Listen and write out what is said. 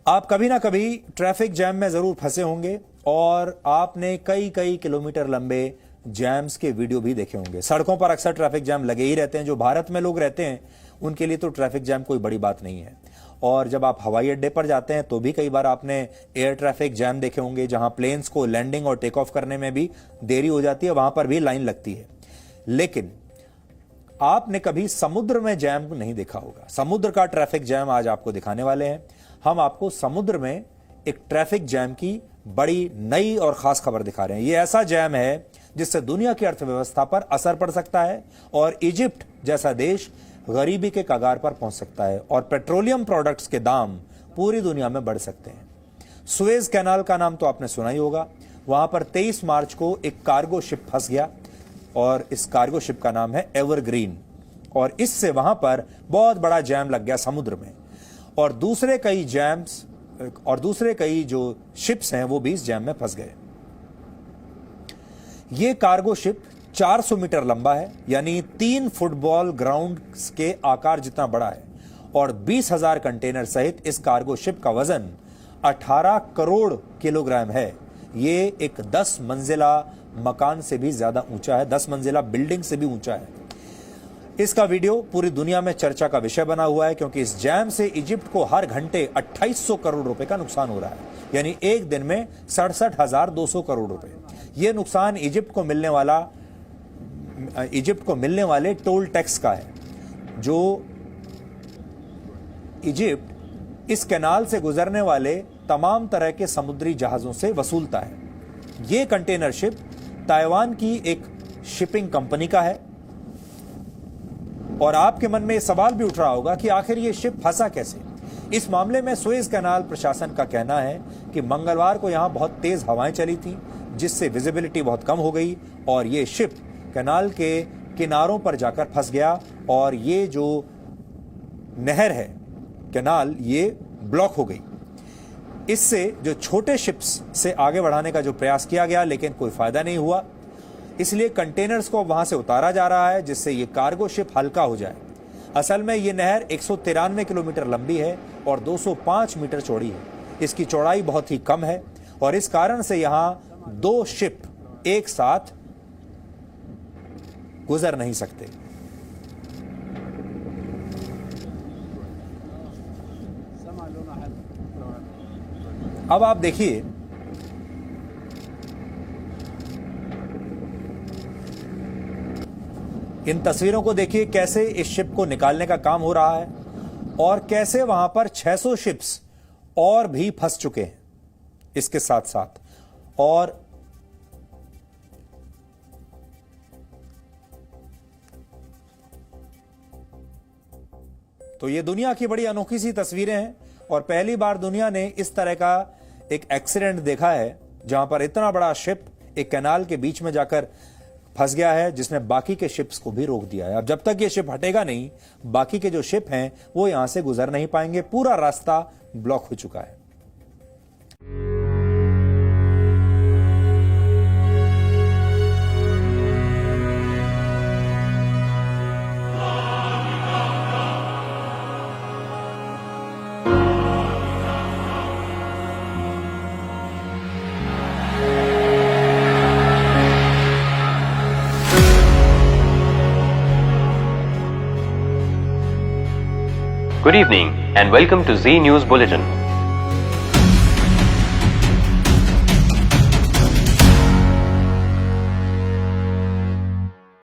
आप कभी ना कभी ट्रैफिक जैम में जरूर फंसे होंगे और आपने कई कई किलोमीटर लंबे जैम्स के वीडियो भी देखे होंगे। सड़कों पर अक्सर ट्रैफिक जैम लगे ही रहते हैं। जो भारत में लोग रहते हैं उनके लिए तो ट्रैफिक जैम कोई बड़ी बात नहीं है। और जब आप हवाई अड्डे पर जाते हैं तो भी कई बार आपने एयर ट्रैफिक जैम देखे होंगे, जहां प्लेन्स को लैंडिंग और टेक ऑफ करने में भी देरी हो जाती है, वहां पर भी लाइन लगती है। लेकिन आपने कभी समुद्र में जैम नहीं देखा होगा। समुद्र का ट्रैफिक जैम आज आपको दिखाने वाले हैं। हम आपको समुद्र में एक ट्रैफिक जैम की बड़ी नई और खास खबर दिखा रहे हैं। यह ऐसा जैम है जिससे दुनिया की अर्थव्यवस्था पर असर पड़ सकता है और इजिप्ट जैसा देश गरीबी के कगार पर पहुंच सकता है और पेट्रोलियम प्रोडक्ट्स के दाम पूरी दुनिया में बढ़ सकते हैं। सुएज कैनाल का नाम तो आपने सुना ही होगा। वहां पर 23 मार्च को एक कार्गो शिप फंस गया और इस कार्गो शिप का नाम है एवरग्रीन, और इससे वहां पर बहुत बड़ा जैम लग गया समुद्र में। और दूसरे कई जो शिप्स हैं वो भी इस जैम में फंस गए। ये कार्गो शिप 400 मीटर लंबा है, यानी 3 फुटबॉल ग्राउंड के आकार जितना बड़ा है, और 20,000 कंटेनर सहित इस कार्गो शिप का वजन 18 करोड़ किलोग्राम है। ये एक 10 मंजिला मकान से भी ज्यादा ऊंचा है, 10 मंजिला बिल्डिंग से भी ऊंचा है। इसका वीडियो पूरी दुनिया में चर्चा का विषय बना हुआ है, क्योंकि इस जैम से इजिप्ट को हर घंटे 2800 करोड़ रुपए का नुकसान हो रहा है, यानी एक दिन में 67,200 करोड़ रुपए। यह नुकसान इजिप्ट को मिलने वाले टोल टैक्स का है, जो इजिप्ट इस कैनाल से गुजरने वाले तमाम तरह के समुद्री जहाजों से वसूलता है। यह कंटेनर शिप ताइवान की एक शिपिंग कंपनी का है। और आपके मन में यह सवाल भी उठ रहा होगा कि आखिर यह शिप फंसा कैसे। इस मामले में सुएज कैनाल प्रशासन का कहना है कि मंगलवार को यहां बहुत तेज हवाएं चली थी, जिससे विजिबिलिटी बहुत कम हो गई और यह शिप कैनाल के किनारों पर जाकर फंस गया, और ये जो नहर है कैनाल, ये ब्लॉक हो गई। इससे जो छोटे शिप्स से आगे बढ़ाने का जो प्रयास किया गया, लेकिन कोई फायदा नहीं हुआ। इसलिए कंटेनर्स को वहां से उतारा जा रहा है, जिससे ये कार्गो शिप हल्का हो जाए। असल में ये नहर 193 किलोमीटर लंबी है और 205 मीटर चौड़ी है। इसकी चौड़ाई बहुत ही कम है और इस कारण से यहां 2 शिप एक साथ गुजर नहीं सकते। अब आप देखिए, इन तस्वीरों को देखिए, कैसे इस शिप को निकालने का काम हो रहा है और कैसे वहां पर 600 शिप्स और भी फंस चुके हैं इसके साथ साथ। और तो ये दुनिया की बड़ी अनोखी सी तस्वीरें हैं और पहली बार दुनिया ने इस तरह का एक एक्सीडेंट देखा है, जहां पर इतना बड़ा शिप एक कैनाल के बीच में जाकर फंस गया है, जिसने बाकी के शिप्स को भी रोक दिया है। अब जब तक ये शिप हटेगा नहीं, बाकी के जो शिप हैं वो यहां से गुजर नहीं पाएंगे। पूरा रास्ता ब्लॉक हो चुका है। Good evening and welcome to Z News Bulletin.